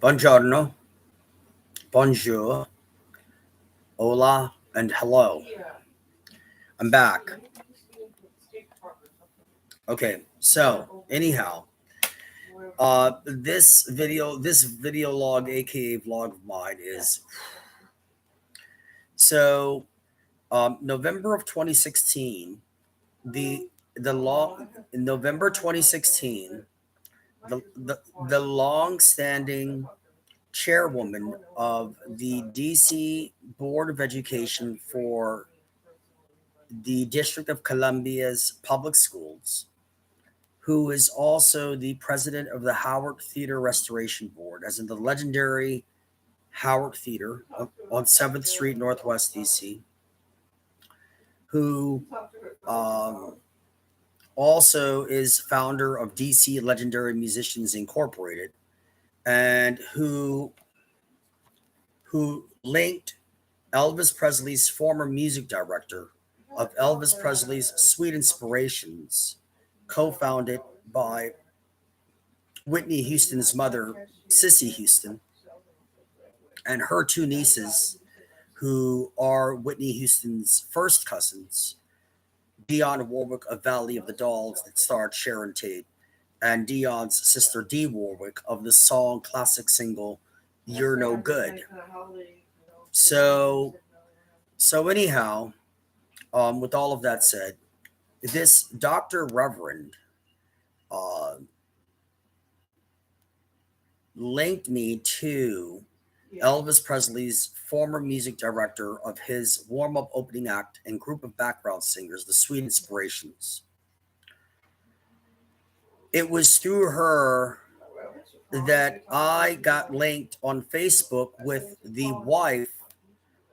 Buongiorno, bonjour, hola, and hello. I'm back. Okay, so anyhow, this video log, aka vlog of mine, is so November of 2016. The law in November 2016, the long-standing chairwoman of the DC Board of Education for the District of Columbia's public schools, who is also the president of the Howard Theater Restoration Board, as in the legendary Howard Theater on 7th Street, Northwest DC, who also is founder of DC Legendary Musicians Incorporated, and who linked Elvis Presley's former music director of Elvis Presley's Sweet Inspirations, co-founded by Whitney Houston's mother, Cissy Houston, and her two nieces, who are Whitney Houston's first cousins, Dionne Warwick of Valley of the Dolls, that starred Sharon Tate, and Dionne's sister Dee Warwick of the song classic single "You're No Good." So anyhow, with all of that said, this Dr. Reverend linked me to Elvis Presley's former music director of his warm-up opening act and group of background singers, the Sweet Inspirations. It was through her that I got linked on Facebook with the wife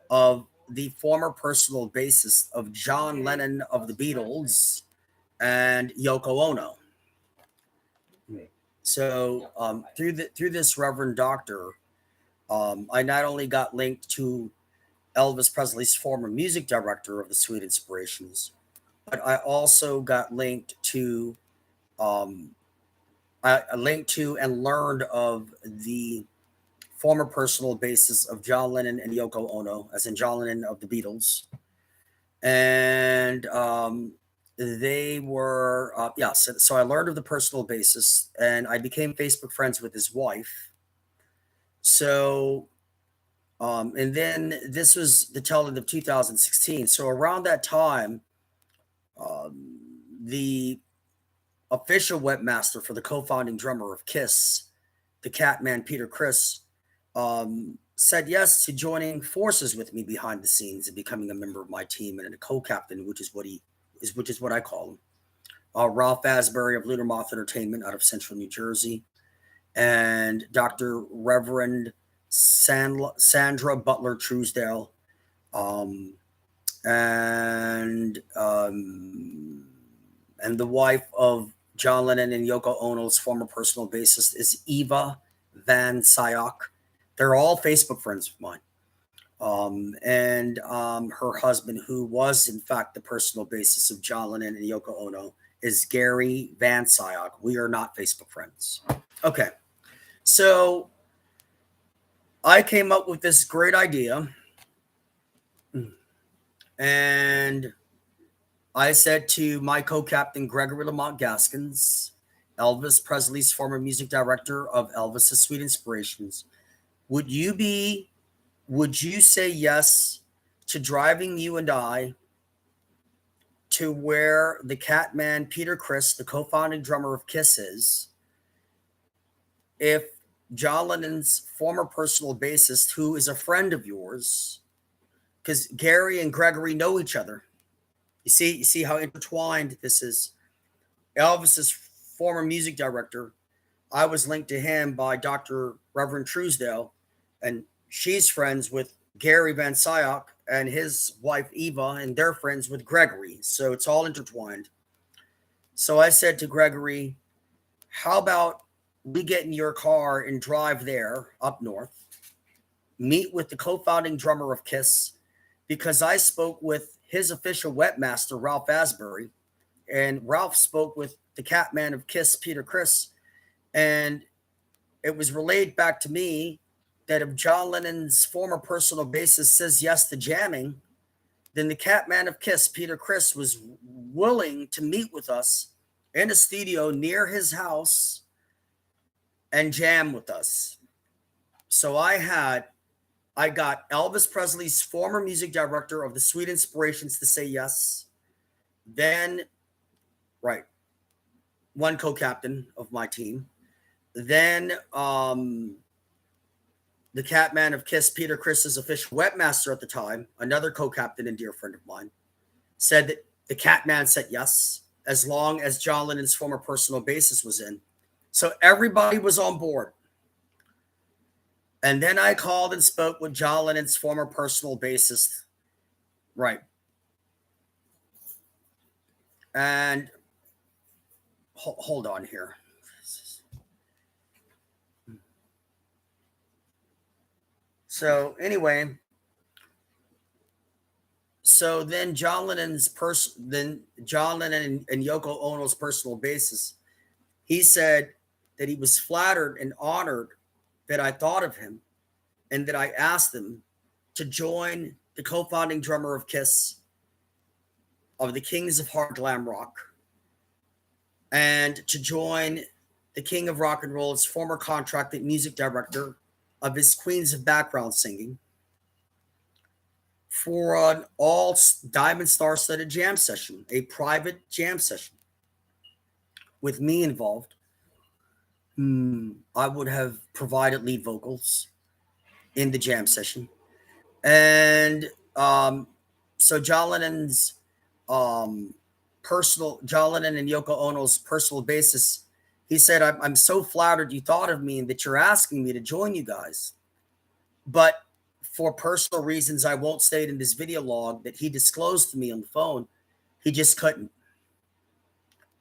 of the former personal bassist of John Lennon of the Beatles and Yoko Ono. So through this Reverend Doctor, I not only got linked to Elvis Presley's former music director of the Sweet Inspirations, but I also got linked to and learned of the former personal bassist of John Lennon and Yoko Ono, as in John Lennon of the Beatles. And they were, so I learned of the personal bassist, and I became Facebook friends with his wife. So, and then this was the tail end of 2016. So around that time, the official webmaster for the co-founding drummer of KISS, the Catman Peter Criss, said yes to joining forces with me behind the scenes and becoming a member of my team and a co-captain, which is what I call him. Ralph Asbury of Lunar Moth Entertainment out of Central New Jersey, and Dr. Reverend Sandra Butler Truesdale, and the wife of John Lennon and Yoko Ono's former personal bassist is Eva Van Syok. They're all Facebook friends of mine. And her husband, who was in fact the personal bassist of John Lennon and Yoko Ono, is Gary Van Syok. We are not Facebook friends. Okay. So I came up with this great idea, and I said to my co-captain, Gregory Lamont Gaskins, Elvis Presley's former music director of Elvis's Sweet Inspirations, would you say yes to driving you and I to where the Catman Peter Criss, the co-founding drummer of KISS, is, if John Lennon's former personal bassist, who is a friend of yours, because Gary and Gregory know each other. You see how intertwined this is. Elvis's former music director, I was linked to him by Dr. Reverend Truesdale, and she's friends with Gary Van Syok and his wife Eva, and they're friends with Gregory. So it's all intertwined. So I said to Gregory, how about we get in your car and drive there up north, meet with the co-founding drummer of KISS, because I spoke with his official webmaster, Ralph Asbury, and Ralph spoke with the Catman of KISS, Peter Criss, and it was relayed back to me that if John Lennon's former personal bassist says yes to jamming, then the Catman of Kiss, Peter Criss, was willing to meet with us in a studio near his house and jam with us. So I got Elvis Presley's former music director of the Sweet Inspirations to say yes. Then, right, one co-captain of my team. Then the Catman of Kiss, Peter Criss's official webmaster at the time, another co-captain and dear friend of mine, said that the Catman said yes, as long as John Lennon's former personal bassist was in. So everybody was on board. And then I called and spoke with John Lennon's former personal bassist. Right. And hold on here. So anyway, so then John Lennon and Yoko Ono's personal bassist, he said that he was flattered and honored that I thought of him and that I asked him to join the co-founding drummer of Kiss, of the Kings of Hard Glam Rock, and to join the King of Rock and Roll's former contracted music director of his Queens of Background Singing for an all diamond star-studded jam session, a private jam session with me involved. I would have provided lead vocals in the jam session. And so John Lennon and Yoko Ono's personal bassist, he said, I'm so flattered you thought of me and that you're asking me to join you guys. But for personal reasons, I won't state in this video log that he disclosed to me on the phone. He just couldn't.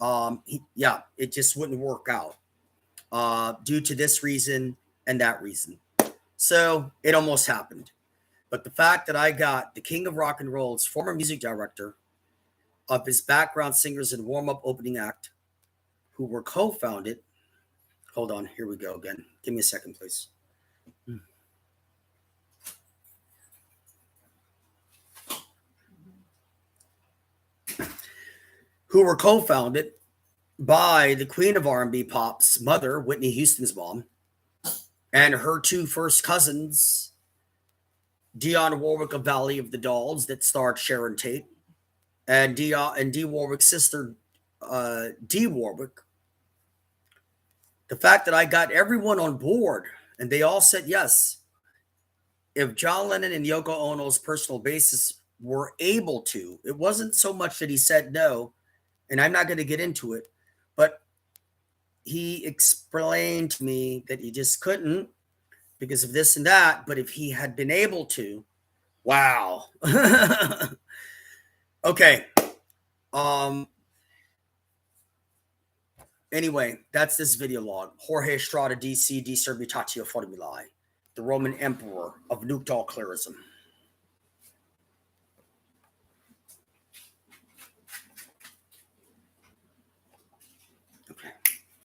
It just wouldn't work out due to this reason and that reason. So it almost happened. But the fact that I got the King of Rock and Roll's former music director of his background singers and warm-up opening act, who were co-founded. Hold on, here we go again. Give me a second, please. Who were co-founded by the Queen of R&B Pop's mother, Whitney Houston's mom, and her two first cousins, Dionne Warwick of Valley of the Dolls, that starred Sharon Tate, and Dee Warwick's sister, Dee Warwick. The fact that I got everyone on board and they all said yes. If John Lennon and Yoko Ono's personal bassists were able to, it wasn't so much that he said no, and I'm not going to get into it, but he explained to me that he just couldn't because of this and that. But if he had been able to, wow. Okay. Anyway, that's this video log. Jorge Estrada, DC, Di Serbitatio Formulae, the Roman Emperor of nuked all clearism.